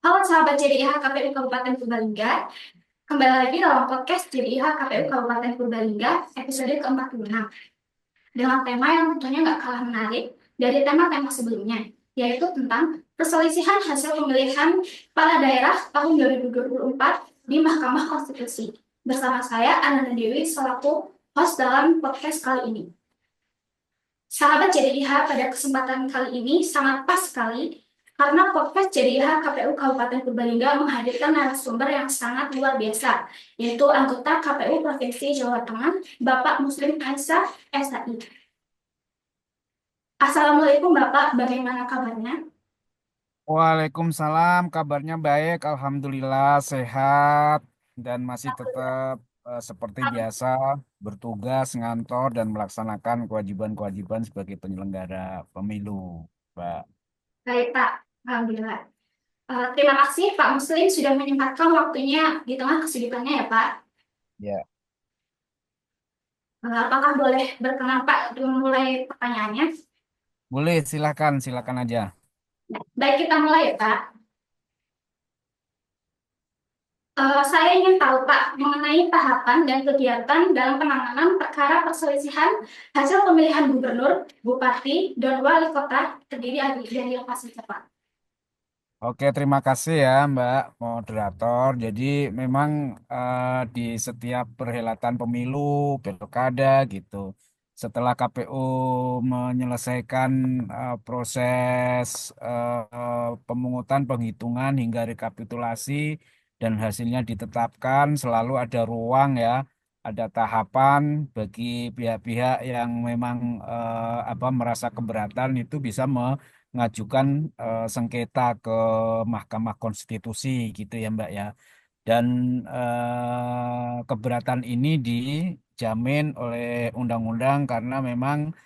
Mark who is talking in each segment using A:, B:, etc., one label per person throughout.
A: Halo sahabat JDIH KPU Kabupaten Purbalingga, kembali lagi dalam podcast JDIH KPU Kabupaten Purbalingga episode ke-46 dengan tema yang tentunya nggak kalah menarik dari tema-tema sebelumnya, yaitu tentang perselisihan hasil pemilihan kepala daerah tahun 2024 di Mahkamah Konstitusi. Bersama saya, Ananda Dewi, selaku host dalam podcast kali ini. Sahabat JDIH, pada kesempatan kali ini sangat pas sekali karena podcast JDIH KPU Kabupaten Purbalingga menghadirkan narasumber yang sangat luar biasa, yaitu anggota KPU Provinsi Jawa Tengah, Bapak Muslim Kaisa SAI. Assalamualaikum Bapak, bagaimana kabarnya?
B: Waalaikumsalam, kabarnya baik, alhamdulillah sehat dan masih tetap seperti biasa bertugas ngantor dan melaksanakan kewajiban-kewajiban sebagai penyelenggara pemilu, Pak.
A: Baik Pak, Alhamdulillah. Terima kasih Pak Muslim sudah menyempatkan waktunya di tengah kesibukannya ya Pak.
B: Ya,
A: Apakah boleh berkenan Pak untuk memulai pertanyaannya?
B: boleh silakan, silakan aja.
A: Baik, kita mulai ya Pak. Saya ingin tahu, Pak, mengenai tahapan dan kegiatan dalam penanganan perkara perselisihan hasil pemilihan gubernur, bupati, dan wali kota terdiri dari lokasi Pak.
B: Oke, terima kasih ya Mbak Moderator. Jadi memang di setiap perhelatan pemilu, pilkada gitu, setelah KPU menyelesaikan proses pemungutan, penghitungan hingga rekapitulasi dan hasilnya ditetapkan, selalu ada ruang ya, ada tahapan bagi pihak-pihak yang memang merasa keberatan itu bisa mengajukan sengketa ke Mahkamah Konstitusi gitu ya Mbak ya. Dan keberatan ini dijamin oleh undang-undang karena memang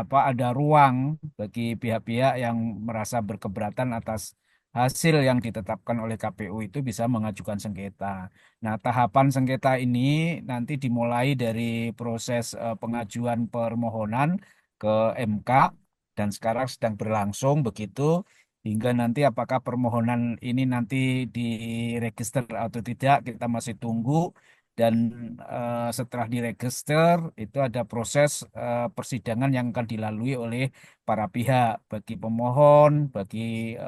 B: ada ruang bagi pihak-pihak yang merasa berkeberatan atas hasil yang ditetapkan oleh KPU itu bisa mengajukan sengketa. Nah, tahapan sengketa ini nanti dimulai dari proses pengajuan permohonan ke MK dan sekarang sedang berlangsung begitu hingga nanti apakah permohonan ini nanti diregister atau tidak kita masih tunggu dan setelah diregister itu ada proses persidangan yang akan dilalui oleh para pihak bagi pemohon, bagi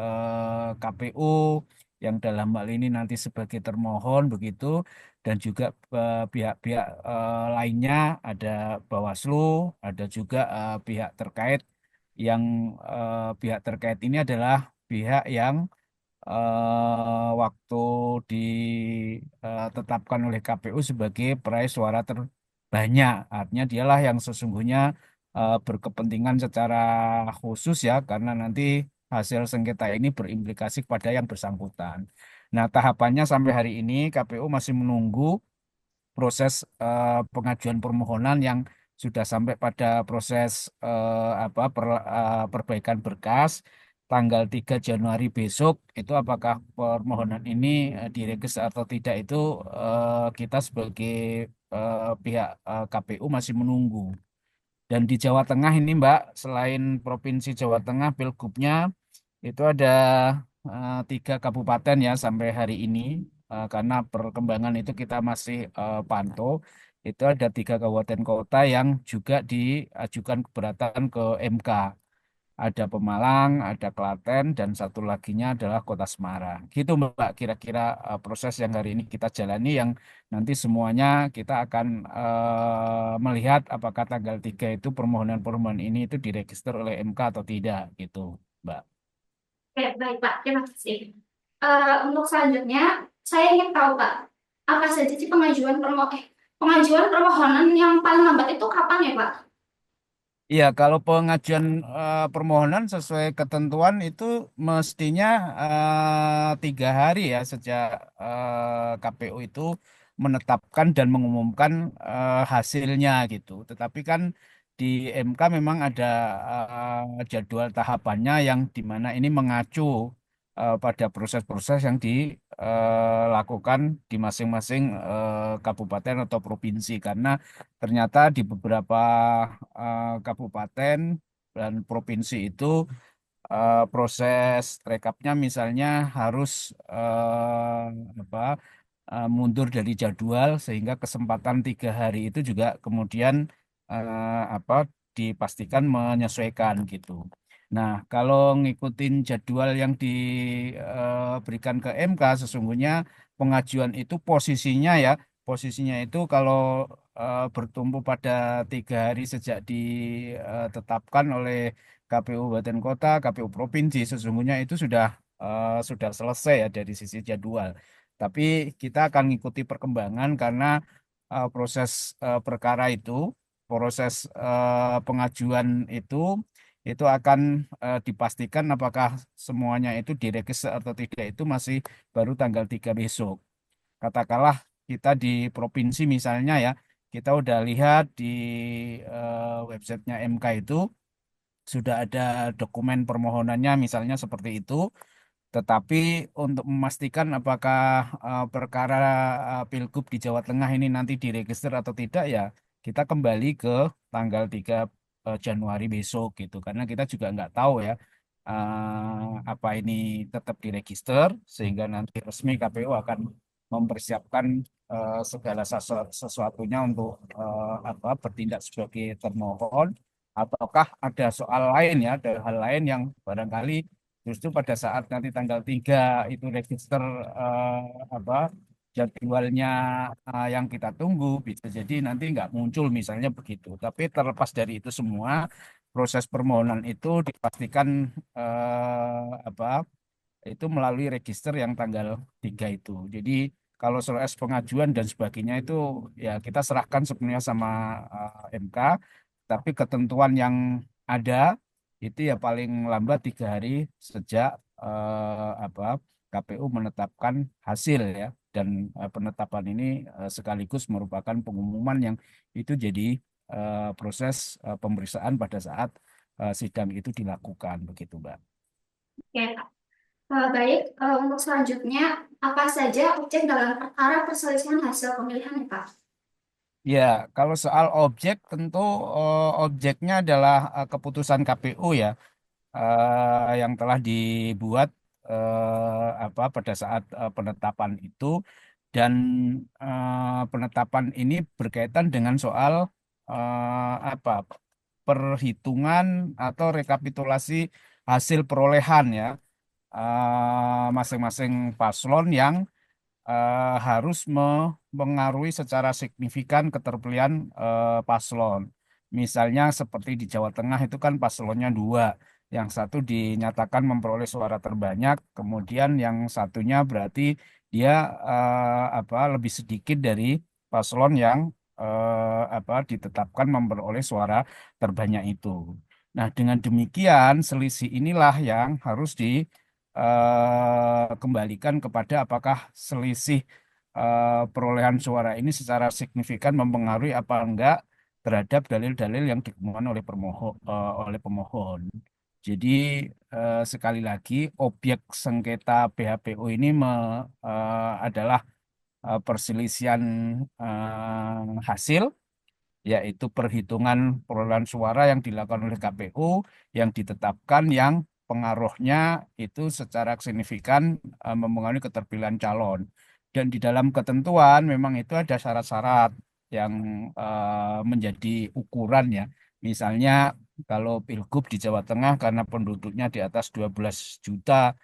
B: KPU yang dalam hal ini nanti sebagai termohon begitu dan juga pihak-pihak lainnya ada Bawaslu, ada juga pihak terkait yang pihak terkait ini adalah pihak yang waktu ditetapkan oleh KPU sebagai peraih suara terbanyak. Artinya dialah yang sesungguhnya berkepentingan secara khusus ya, karena nanti hasil sengketa ini berimplikasi kepada yang bersangkutan. Nah, tahapannya sampai hari ini KPU masih menunggu proses pengajuan permohonan yang sudah sampai pada proses perbaikan berkas tanggal 3 Januari besok itu apakah permohonan ini diregister atau tidak itu kita sebagai pihak KPU masih menunggu. Dan di Jawa Tengah ini Mbak, selain Provinsi Jawa Tengah, Pilgubnya itu ada 3 kabupaten ya sampai hari ini. Karena perkembangan itu kita masih pantau. Itu ada 3 kabupaten kota yang juga diajukan keberatan ke MK. Ada Pemalang, ada Klaten, dan satu laginya adalah Kota Semarang. Gitu Mbak, kira-kira proses yang hari ini kita jalani yang nanti semuanya kita akan melihat apakah tanggal 3 itu permohonan-permohonan ini itu diregister oleh MK atau tidak gitu, Mbak.
A: Oke, baik Pak, terima kasih. Untuk selanjutnya, saya ingin tahu Pak, apa saja sih pengajuan permohonan yang paling lambat itu kapan ya Pak?
B: Iya, kalau pengajuan permohonan sesuai ketentuan itu mestinya 3 hari ya sejak KPU itu menetapkan dan mengumumkan hasilnya gitu. Tetapi kan di MK memang ada jadwal tahapannya yang di mana ini mengacu pada proses-proses yang dilakukan di masing-masing kabupaten atau provinsi karena ternyata di beberapa kabupaten dan provinsi itu proses rekapnya misalnya harus apa mundur dari jadwal sehingga kesempatan 3 hari itu juga kemudian apa dipastikan menyesuaikan gitu. Nah, kalau ngikutin jadwal yang diberikan ke MK, sesungguhnya pengajuan itu posisinya itu kalau bertumpu pada 3 hari sejak ditetapkan oleh KPU Kabupaten Kota, KPU Provinsi, sesungguhnya itu sudah selesai ya dari sisi jadwal. Tapi kita akan mengikuti perkembangan karena proses perkara itu, proses pengajuan itu akan dipastikan apakah semuanya itu diregister atau tidak itu masih baru tanggal 3 besok. Katakanlah kita di provinsi misalnya ya, kita udah lihat di websitenya MK itu sudah ada dokumen permohonannya misalnya seperti itu. Tetapi untuk memastikan apakah perkara Pilgub di Jawa Tengah ini nanti diregister atau tidak ya kita kembali ke tanggal 3 Januari besok gitu. Karena kita juga nggak tahu ya apa ini tetap diregister sehingga nanti resmi KPU akan mempersiapkan segala sesuatunya untuk apa bertindak sebagai termohon ataukah ada soal lain ya, ada hal lain yang barangkali justru pada saat nanti tanggal 3 itu register apa jadwalnya yang kita tunggu bisa jadi nanti nggak muncul misalnya begitu. Tapi terlepas dari itu semua, proses permohonan itu dipastikan apa itu melalui register yang tanggal 3 itu. Jadi kalau soal pengajuan dan sebagainya itu ya kita serahkan sebenarnya sama MK, tapi ketentuan yang ada itu ya paling lambat 3 hari sejak apa KPU menetapkan hasil ya dan penetapan ini sekaligus merupakan pengumuman yang itu jadi proses pemeriksaan pada saat sidang itu dilakukan begitu, Mbak.
A: Oke, Kak. Baik, untuk selanjutnya, apa saja objek dalam perkara perselisihan hasil pemilihan, ya, Pak?
B: Ya, kalau soal objek tentu objeknya adalah keputusan KPU ya yang telah dibuat apa pada saat penetapan itu dan penetapan ini berkaitan dengan soal apa perhitungan atau rekapitulasi hasil perolehan ya masing-masing paslon yang harus mengaruhi secara signifikan keterpilihan paslon. Misalnya seperti di Jawa Tengah itu kan paslonnya dua. Yang satu dinyatakan memperoleh suara terbanyak, kemudian yang satunya berarti dia apa lebih sedikit dari paslon yang apa ditetapkan memperoleh suara terbanyak itu. Nah, dengan demikian selisih inilah yang harus kembalikan kepada apakah selisih perolehan suara ini secara signifikan mempengaruhi apa enggak terhadap dalil-dalil yang dikemukakan oleh pemohon. Jadi sekali lagi objek sengketa PHPU ini adalah perselisihan hasil yaitu perhitungan perolehan suara yang dilakukan oleh KPU yang ditetapkan yang pengaruhnya itu secara signifikan mempengaruhi keterpilihan calon. Dan di dalam ketentuan memang itu ada syarat-syarat yang menjadi ukuran ya. Misalnya kalau Pilgub di Jawa Tengah karena penduduknya di atas 12 juta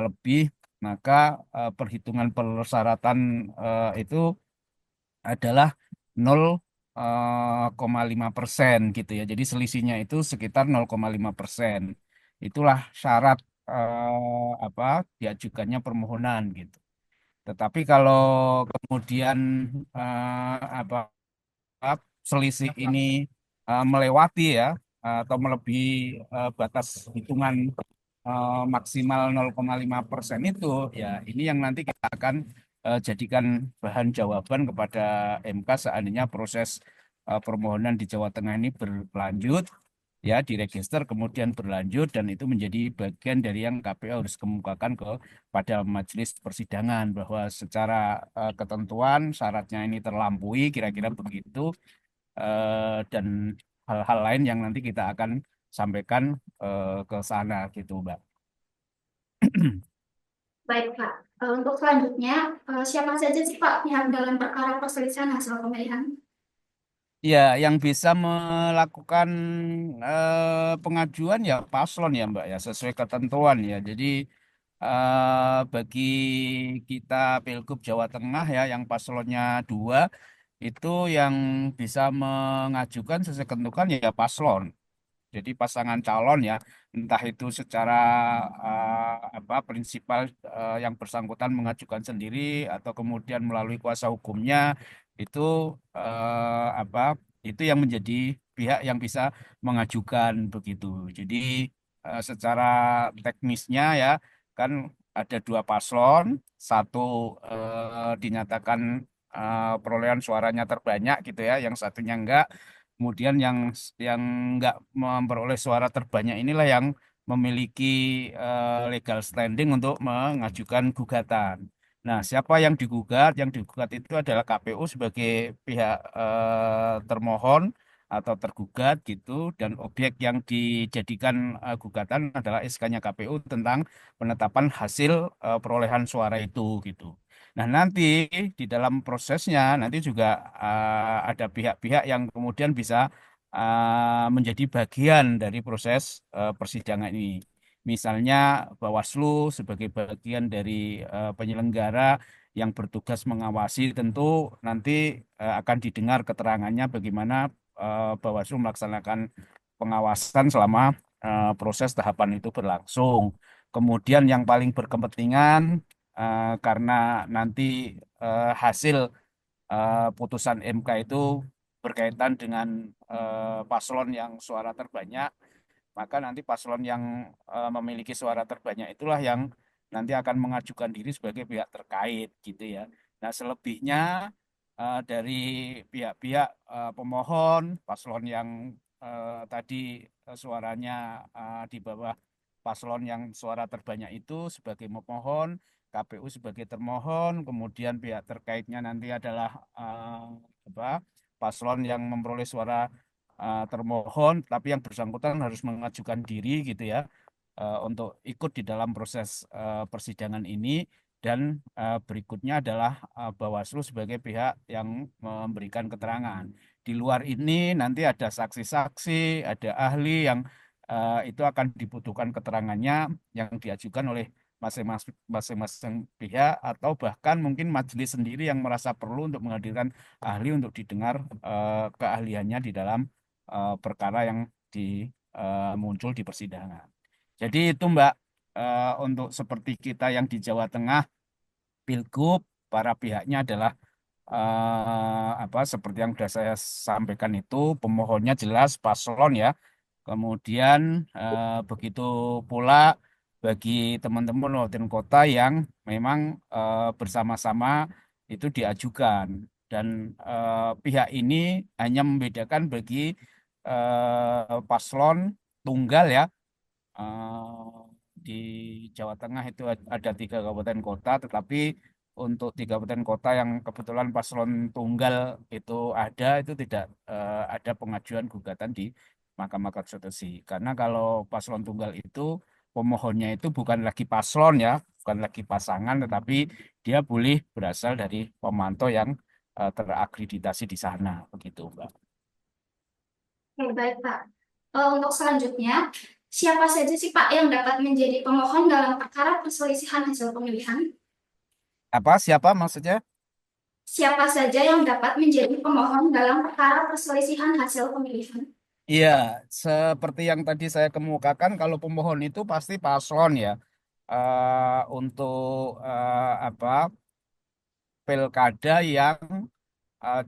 B: lebih, maka perhitungan persyaratan itu adalah 0,5% gitu ya. Jadi selisihnya itu sekitar 0,5%. Itulah syarat apa diajukannya permohonan gitu. Tetapi kalau kemudian apa selisih ini melewati ya atau melebihi batas hitungan maksimal 0,5% itu ya ini yang nanti kita akan jadikan bahan jawaban kepada MK seandainya proses permohonan di Jawa Tengah ini berlanjut ya diregister kemudian berlanjut dan itu menjadi bagian dari yang KPU harus kemukakan kepada majelis persidangan bahwa secara ketentuan syaratnya ini terlampaui kira-kira begitu dan hal-hal lain yang nanti kita akan sampaikan ke sana gitu, Mbak.
A: Baik, Pak. Untuk selanjutnya, siapa saja sih Pak pihak dalam perkara perselisihan hasil pemilihan?
B: Ya, yang bisa melakukan pengajuan ya paslon ya Mbak ya, sesuai ketentuan ya. Jadi bagi kita Pilgub Jawa Tengah ya, yang paslonnya dua, itu yang bisa mengajukan sesuai ketentuan ya paslon. Jadi pasangan calon ya, entah itu secara apa prinsipal yang bersangkutan mengajukan sendiri atau kemudian melalui kuasa hukumnya itu apa itu yang menjadi pihak yang bisa mengajukan begitu. Jadi secara teknisnya ya kan ada dua paslon, satu dinyatakan perolehan suaranya terbanyak gitu ya, yang satunya enggak. Kemudian yang nggak memperoleh suara terbanyak inilah yang memiliki legal standing untuk mengajukan gugatan. Nah, siapa yang digugat? Yang digugat itu adalah KPU sebagai pihak termohon atau tergugat gitu, dan objek yang dijadikan gugatan adalah SK-nya KPU tentang penetapan hasil perolehan suara itu gitu. Nah, nanti di dalam prosesnya nanti juga ada pihak-pihak yang kemudian bisa menjadi bagian dari proses persidangan ini. Misalnya Bawaslu sebagai bagian dari penyelenggara yang bertugas mengawasi, tentu nanti akan didengar keterangannya bagaimana Bawaslu melaksanakan pengawasan selama proses tahapan itu berlangsung. Kemudian yang paling berkepentingan karena nanti hasil putusan MK itu berkaitan dengan paslon yang suara terbanyak, maka nanti paslon yang memiliki suara terbanyak itulah yang nanti akan mengajukan diri sebagai pihak terkait gitu ya. Nah, selebihnya dari pihak-pihak pemohon, paslon yang tadi suaranya di bawah paslon yang suara terbanyak itu sebagai pemohon, KPU sebagai termohon, kemudian pihak terkaitnya nanti adalah apa, paslon yang memperoleh suara termohon, tapi yang bersangkutan harus mengajukan diri gitu ya untuk ikut di dalam proses persidangan ini, dan berikutnya adalah Bawaslu sebagai pihak yang memberikan keterangan. Di luar ini nanti ada saksi-saksi, ada ahli yang itu akan dibutuhkan keterangannya yang diajukan oleh masing-masing pihak, atau bahkan mungkin majelis sendiri yang merasa perlu untuk menghadirkan ahli untuk didengar keahliannya di dalam perkara yang muncul di persidangan. Jadi itu Mbak, untuk seperti kita yang di Jawa Tengah, Pilgub, para pihaknya adalah apa seperti yang sudah saya sampaikan itu, pemohonnya jelas paslon ya. Kemudian begitu pula bagi teman-teman kabupaten kota yang memang bersama-sama itu diajukan, dan pihak ini hanya membedakan bagi paslon tunggal ya. Di Jawa Tengah itu ada 3 kabupaten kota, tetapi untuk 3 kabupaten kota yang kebetulan paslon tunggal itu ada, itu tidak ada pengajuan gugatan di Mahkamah Konstitusi. Karena kalau paslon tunggal itu pemohonnya itu bukan lagi paslon ya, bukan lagi pasangan, tetapi dia boleh berasal dari pemantau yang terakreditasi di sana, begitu, Mbak.
A: Oke, baik, Pak. Untuk selanjutnya, siapa saja sih Pak yang dapat menjadi pemohon dalam perkara perselisihan hasil pemilihan?
B: Apa siapa maksudnya?
A: Siapa saja yang dapat menjadi pemohon dalam perkara perselisihan hasil pemilihan?
B: Iya, seperti yang tadi saya kemukakan, kalau pemohon itu pasti paslon ya. Untuk apa pilkada yang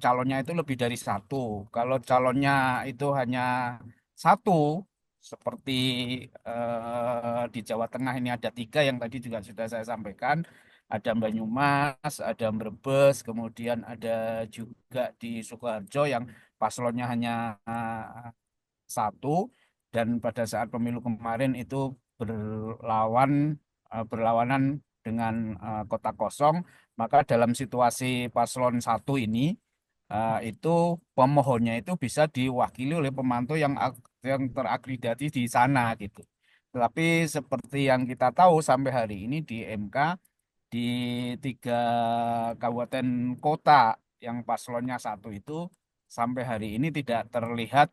B: calonnya itu lebih dari satu. Kalau calonnya itu hanya satu, seperti di Jawa Tengah ini ada 3 yang tadi juga sudah saya sampaikan. Ada Banyumas, ada Brebes, kemudian ada juga di Sukoharjo yang paslonnya hanya satu, dan pada saat pemilu kemarin itu berlawan berlawanan dengan kota kosong, maka dalam situasi paslon satu ini itu pemohonnya itu bisa diwakili oleh pemantau yang yang terakreditasi di sana gitu. Tetapi seperti yang kita tahu sampai hari ini di MK di 3 kabupaten kota yang paslonnya satu itu sampai hari ini tidak terlihat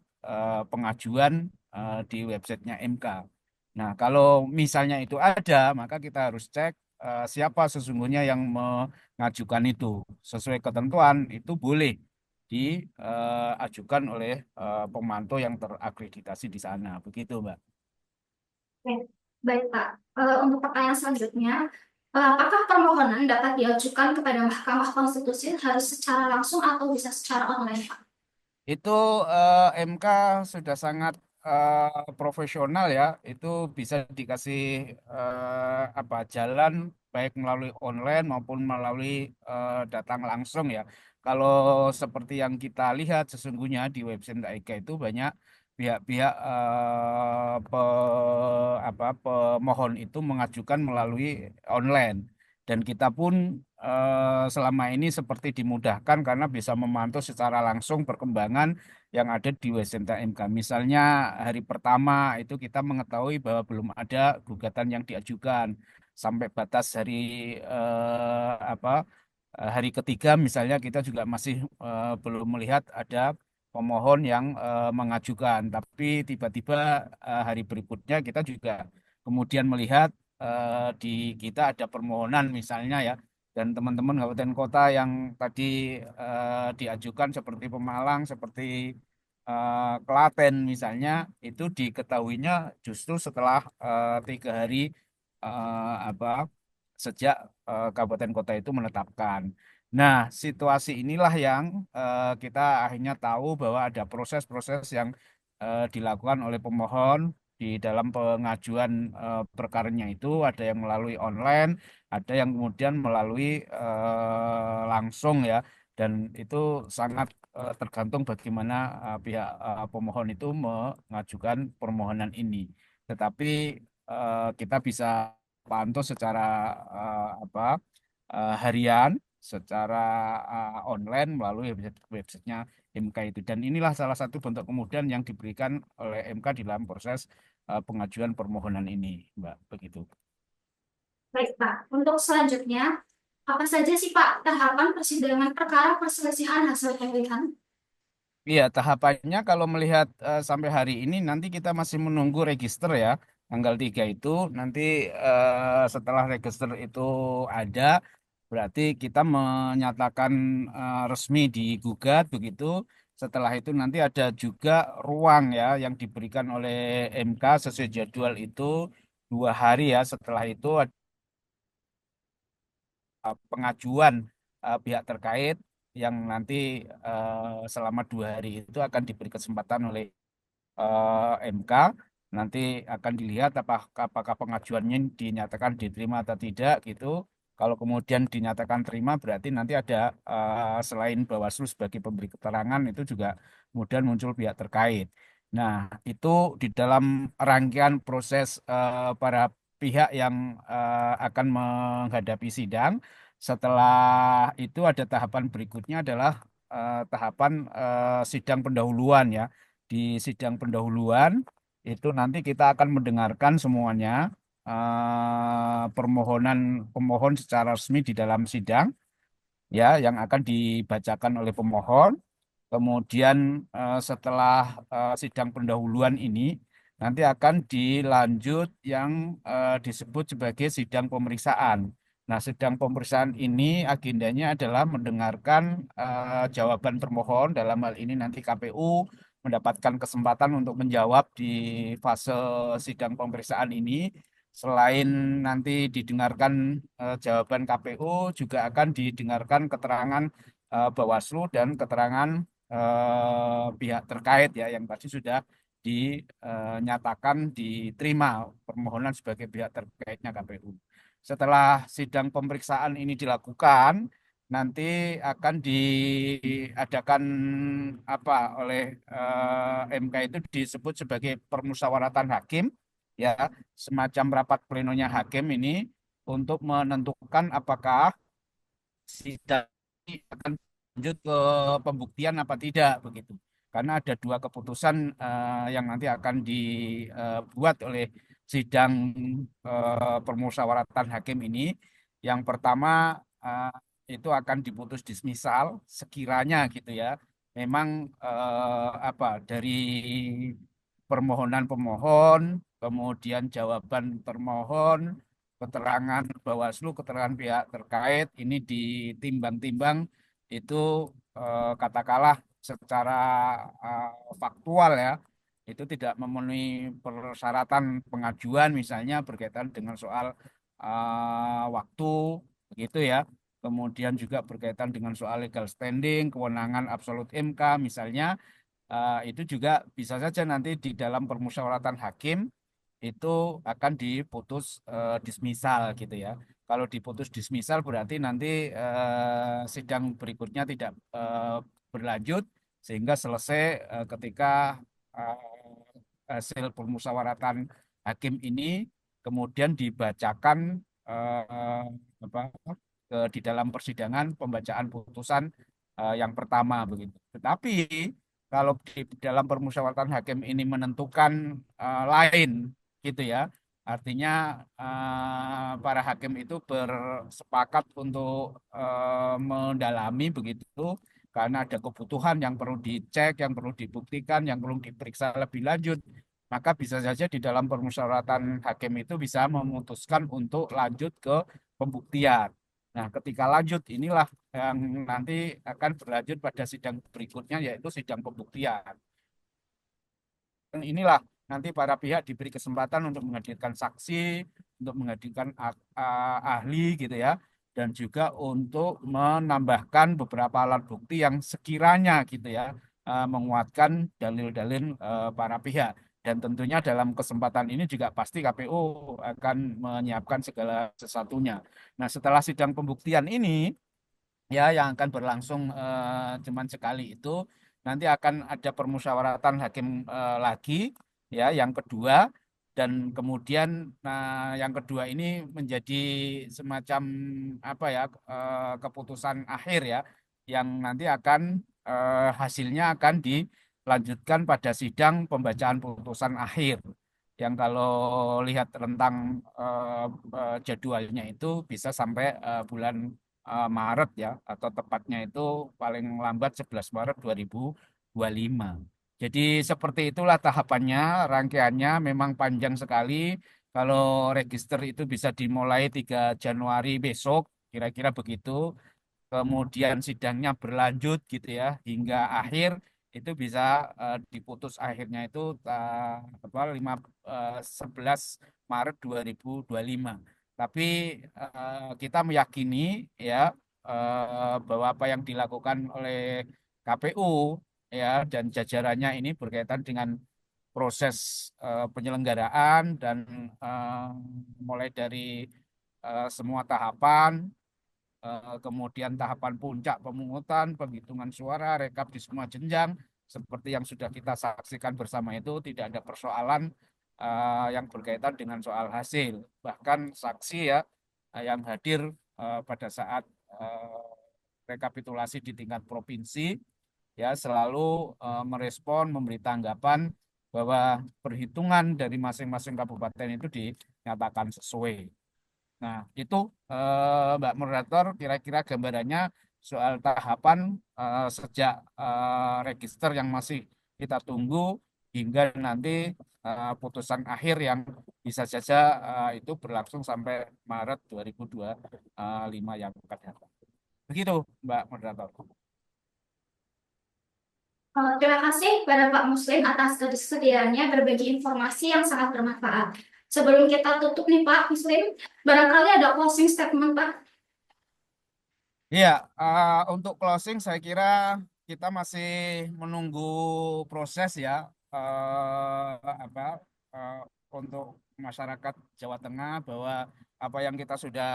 B: pengajuan di websitenya MK. Nah, kalau misalnya itu ada, maka kita harus cek siapa sesungguhnya yang mengajukan itu. Sesuai ketentuan itu boleh diajukan oleh pemantau yang terakreditasi di sana. Begitu, Mbak.
A: Oke, baik Pak. Untuk pertanyaan selanjutnya, apakah permohonan dapat diajukan kepada Mahkamah Konstitusi harus secara langsung atau bisa secara online, Pak?
B: Itu MK sudah sangat profesional ya. Itu bisa dikasih apa jalan baik melalui online maupun melalui datang langsung ya. Kalau seperti yang kita lihat sesungguhnya di website AIK itu banyak pihak-pihak pemohon itu mengajukan melalui online. Dan kita pun selama ini seperti dimudahkan karena bisa memantau secara langsung perkembangan yang ada di Wesenta MK. Misalnya hari pertama itu kita mengetahui bahwa belum ada gugatan yang diajukan sampai batas hari ketiga misalnya kita juga masih belum melihat ada pemohon yang mengajukan. Tapi tiba-tiba hari berikutnya kita juga kemudian melihat di kita ada permohonan misalnya ya dan teman-teman kabupaten kota yang tadi diajukan seperti Pemalang, seperti Klaten misalnya, itu diketahuinya justru setelah 3 hari apa sejak kabupaten kota itu menetapkan. Nah, situasi inilah yang kita akhirnya tahu bahwa ada proses-proses yang dilakukan oleh pemohon di dalam pengajuan perkaranya itu ada yang melalui online, ada yang kemudian melalui langsung ya, dan itu sangat tergantung bagaimana pihak pemohon itu mengajukan permohonan ini. Tetapi kita bisa pantau secara harian, secara online melalui websitenya MK itu. Dan inilah salah satu bentuk kemudahan yang diberikan oleh MK di dalam proses pengajuan permohonan ini, Mbak. Begitu.
A: Baik, Pak. Untuk selanjutnya, apa saja sih Pak tahapan persidangan perkara perselisihan hasil pemilihan?
B: Iya, tahapannya kalau melihat sampai hari ini nanti kita masih menunggu register ya. Tanggal 3 itu nanti setelah register itu ada, berarti kita menyatakan resmi digugat begitu. Setelah itu nanti ada juga ruang ya yang diberikan oleh MK sesuai jadwal itu 2 hari ya. Setelah itu pengajuan pihak terkait yang nanti selama 2 hari itu akan diberi kesempatan oleh MK. Nanti akan dilihat apakah pengajuannya dinyatakan diterima atau tidak gitu. Kalau kemudian dinyatakan terima berarti nanti ada selain Bawaslu sebagai pemberi keterangan itu juga kemudian muncul pihak terkait. Nah, itu di dalam rangkaian proses para pihak yang akan menghadapi sidang. Setelah itu ada tahapan berikutnya adalah tahapan sidang pendahuluan ya. Di sidang pendahuluan itu nanti kita akan mendengarkan semuanya permohonan pemohon secara resmi di dalam sidang ya yang akan dibacakan oleh pemohon. Kemudian setelah sidang pendahuluan ini nanti akan dilanjut yang disebut sebagai sidang pemeriksaan. Nah, sidang pemeriksaan ini agendanya adalah mendengarkan jawaban termohon dalam hal ini nanti KPU mendapatkan kesempatan untuk menjawab di fase sidang pemeriksaan ini. Selain nanti didengarkan jawaban KPU, juga akan didengarkan keterangan Bawaslu dan keterangan pihak terkait ya yang tadi sudah dinyatakan diterima permohonan sebagai pihak terkaitnya KPU. Setelah sidang pemeriksaan ini dilakukan, nanti akan diadakan apa oleh MK itu disebut sebagai permusyawaratan hakim ya, semacam rapat plenonya hakim ini untuk menentukan apakah sidang ini akan lanjut ke pembuktian apa tidak begitu. karena ada dua keputusan yang nanti akan dibuat oleh sidang permusyawaratan hakim ini. Yang pertama itu akan diputus dismisal sekiranya gitu ya. Memang apa dari permohonan pemohon, kemudian jawaban termohon, keterangan Bawaslu, keterangan pihak terkait ini ditimbang-timbang itu katakanlah secara eh, faktual ya itu tidak memenuhi persyaratan pengajuan misalnya berkaitan dengan soal waktu begitu ya. Kemudian juga berkaitan dengan soal legal standing, kewenangan absolut MK misalnya itu juga bisa saja nanti di dalam permusyawaratan hakim itu akan diputus dismisal gitu ya. Kalau diputus dismisal berarti nanti sidang berikutnya tidak berlanjut sehingga selesai ketika hasil permusyawaratan hakim ini kemudian dibacakan apa, di dalam persidangan pembacaan putusan yang pertama begitu. Tetapi kalau di dalam permusyawaratan hakim ini menentukan lain gitu ya. Artinya para hakim itu bersepakat untuk mendalami begitu karena ada kebutuhan yang perlu dicek, yang perlu dibuktikan, yang perlu diperiksa lebih lanjut. Maka bisa saja di dalam permusyawaratan hakim itu bisa memutuskan untuk lanjut ke pembuktian. Nah, ketika lanjut inilah yang nanti akan berlanjut pada sidang berikutnya yaitu sidang pembuktian. Dan inilah nanti para pihak diberi kesempatan untuk menghadirkan saksi, untuk menghadirkan ahli gitu ya, dan juga untuk menambahkan beberapa alat bukti yang sekiranya gitu ya menguatkan dalil-dalil para pihak. Dan tentunya dalam kesempatan ini juga pasti KPU akan menyiapkan segala sesuatunya. Nah, setelah sidang pembuktian ini ya yang akan berlangsung cuman sekali itu nanti akan ada permusyawaratan hakim lagi ya yang kedua dan kemudian nah yang kedua ini menjadi semacam apa ya keputusan akhir ya yang nanti akan hasilnya akan dilanjutkan pada sidang pembacaan putusan akhir yang kalau lihat rentang jadwalnya itu bisa sampai bulan Maret ya atau tepatnya itu paling lambat 11 Maret 2025. Jadi seperti itulah tahapannya, rangkaiannya memang panjang sekali. Kalau register itu bisa dimulai 3 Januari besok, kira-kira begitu. Kemudian sidangnya berlanjut gitu ya hingga akhir itu bisa diputus akhirnya itu apa 11 Maret 2025. Tapi kita meyakini ya bahwa apa yang dilakukan oleh KPU ya dan jajarannya ini berkaitan dengan proses penyelenggaraan dan eh, mulai dari semua tahapan kemudian tahapan puncak pemungutan, penghitungan suara, rekap di semua jenjang, seperti yang sudah kita saksikan bersama itu tidak ada persoalan yang berkaitan dengan soal hasil. Bahkan saksi ya yang hadir pada saat rekapitulasi di tingkat provinsi ya selalu merespon, memberi tanggapan bahwa perhitungan dari masing-masing kabupaten itu dinyatakan sesuai. Nah, itu Mbak Moderator kira-kira gambarannya soal tahapan sejak register yang masih kita tunggu hingga nanti putusan akhir yang bisa saja itu berlangsung sampai Maret 2025 yang akan datang. Begitu, Mbak Moderator.
A: Terima kasih kepada Pak Muslim atas kesediaannya berbagi informasi yang sangat bermanfaat. Sebelum kita tutup nih Pak Muslim, barangkali ada closing statement Pak.
B: Iya, untuk closing saya kira kita masih menunggu proses ya apa eh, untuk masyarakat Jawa Tengah bahwa apa yang kita sudah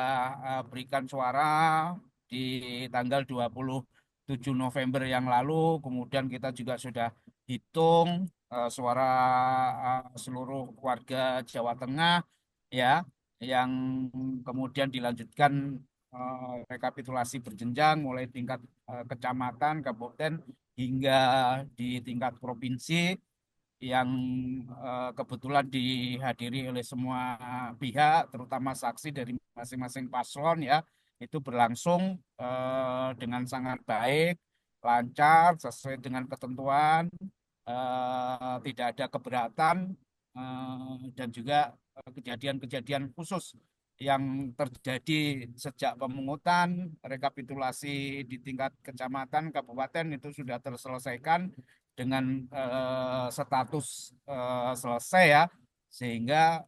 B: berikan suara di tanggal 27 November yang lalu, kemudian kita juga sudah hitung suara seluruh warga Jawa Tengah ya yang kemudian dilanjutkan rekapitulasi berjenjang mulai tingkat kecamatan, kabupaten hingga di tingkat provinsi yang kebetulan dihadiri oleh semua pihak, terutama saksi dari masing-masing paslon ya, itu berlangsung dengan sangat baik, lancar, sesuai dengan ketentuan, tidak ada keberatan, dan juga kejadian-kejadian khusus yang terjadi sejak pemungutan, rekapitulasi di tingkat kecamatan, kabupaten itu sudah terselesaikan dengan status selesai ya, sehingga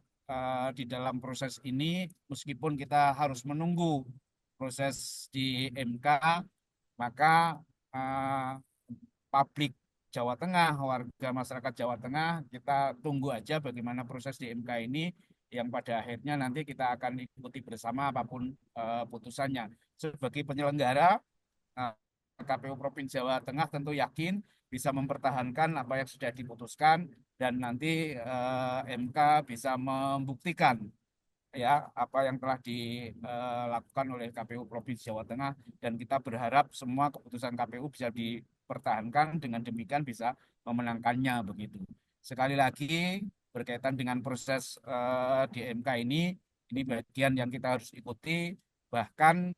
B: di dalam proses ini meskipun kita harus menunggu proses di MK, maka eh, publik Jawa Tengah, warga masyarakat Jawa Tengah, kita tunggu aja bagaimana proses di MK ini yang pada akhirnya nanti kita akan ikuti bersama apapun putusannya. Sebagai penyelenggara, eh, KPU Provinsi Jawa Tengah tentu yakin bisa mempertahankan apa yang sudah diputuskan dan nanti MK bisa membuktikan ya apa yang telah dilakukan oleh KPU Provinsi Jawa Tengah, dan kita berharap semua keputusan KPU bisa dipertahankan, dengan demikian bisa memenangkannya begitu. Sekali lagi berkaitan dengan proses di MK ini bagian yang kita harus ikuti, bahkan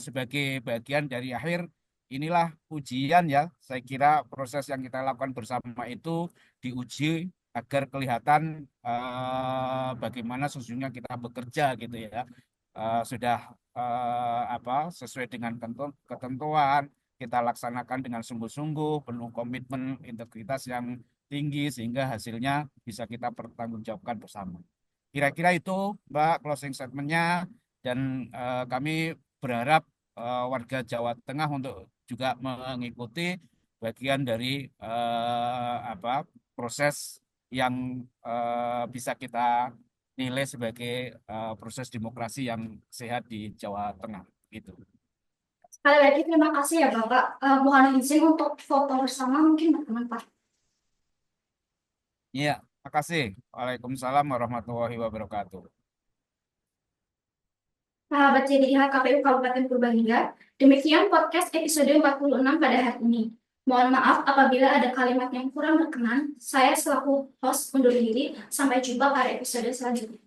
B: sebagai bagian dari akhir inilah ujian ya. Saya kira proses yang kita lakukan bersama itu diuji agar kelihatan bagaimana sesungguhnya kita bekerja gitu ya. Sudah sesuai dengan ketentuan, kita laksanakan dengan sungguh-sungguh, penuh komitmen, integritas yang tinggi sehingga hasilnya bisa kita pertanggungjawabkan bersama. Kira-kira itu Mbak closing statementnya, dan kami berharap warga Jawa Tengah untuk juga mengikuti bagian dari proses yang bisa kita nilai sebagai proses demokrasi yang sehat di Jawa Tengah gitu.
A: Sekali lagi terima kasih ya Bapak. Mohon izin untuk foto bersama mungkin berkenan.
B: Iya, makasih. Waalaikumsalam warahmatullahi wabarakatuh.
A: Sahabat JDIH KPU Kabupaten Purbalingga, demikian podcast episode 46 pada hari ini. Mohon maaf apabila ada kalimat yang kurang berkenan. Saya selaku host undur diri. Sampai jumpa pada episode selanjutnya.